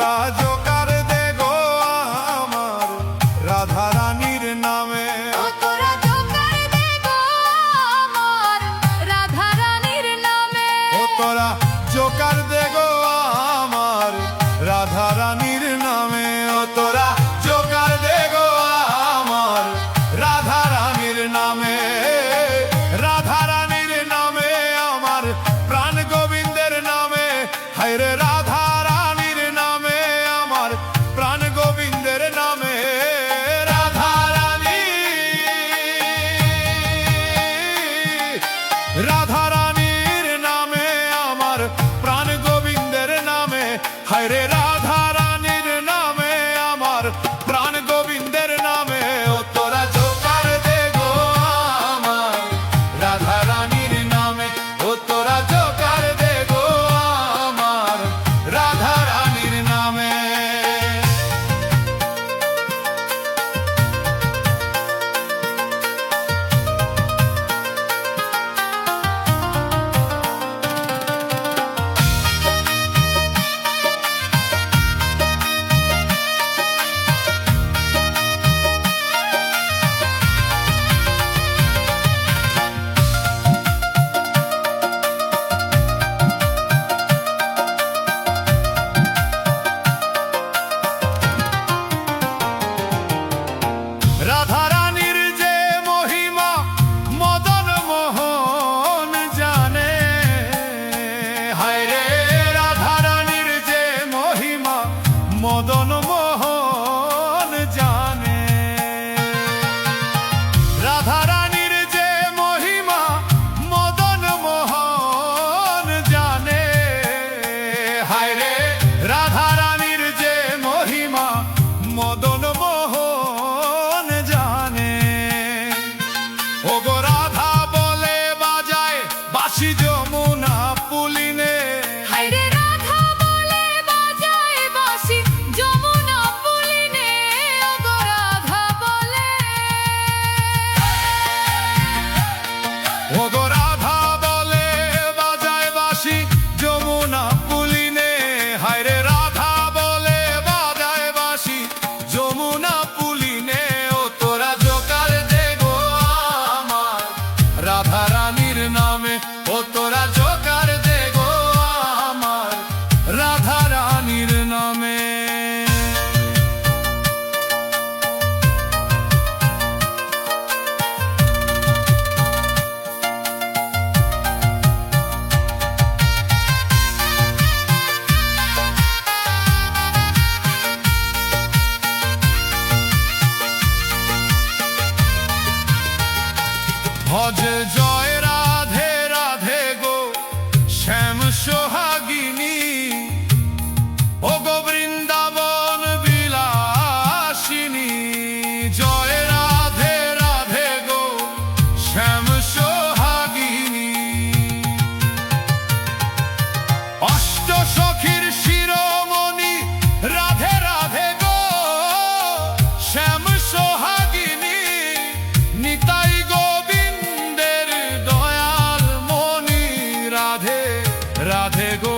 তোরা জোকার দে গো আমার রাধা রানীর নামে। ও তোরা জোকার দে গো আমার রাধা রানীর নামে। ও তোরা জোকার দে গো আমার রাধা রানীর নামে। ও তোরা জোকার দে গো আমার রাধা রানীর নামে। রাধা রানীর নামে আমার প্রাণ গোবিন্দের নামে। হায়রে রাধা রানীর নামে আমার প্রাণ গোবিন্দের নামে। রাধা রানী রাধা রানীর নামে আমার প্রাণ গোবিন্দের নামে। হায়রে রাধা রানীর নামে আমার প্রাণ গোবিন্দের নামে। ও তোরা জোকার দে গো আমার রাধা রানীর নামে। ও তোরা জোকার দে গো আমার রাধা রানীর নামে। রাধা রানীর যে মহিমা মদন মোহন জানে। হায়রে রাধা রানীর যে মহিমা মদন মোহন জানে। রাধা রানীর যে মহিমা মদন মোহন জানে। হায়রে রাধা রানীর যে মহিমা মদন মোহন জানে। ও গো রাধা বলে বাজায় বাঁশি যমুনা পুলিনে। হায়রে রাধা বলে বাজায় বাঁশি যমুনা পুলিনে। ও গো রাধা বলে। ও গো রাধা বলে বাজায় বাঁশি যমুনা পুলিনে। হায়রে রাধা বলে বাজায় বাঁশি যমুনা পুলিনে। ও তোরা জোকার দে গো আমার রাধা রানীর নামে। ও তোরা জোকার দে গো আমার রাধা রানীর নামে। ভজ জয় রাধে রাধে গো শ্যাম সোহাগিনী। ও গো বৃন্দাবন বিলাসিনী। জয় রাধে রাধে গো শ্যাম সোহাগিনী। অষ্ট সখীর শিরোমণি রাধে রাধে গো শ্যাম সোহাগিনী। নিতাই গোবিন্দের দয়াল মনি রাধে রাধে গো।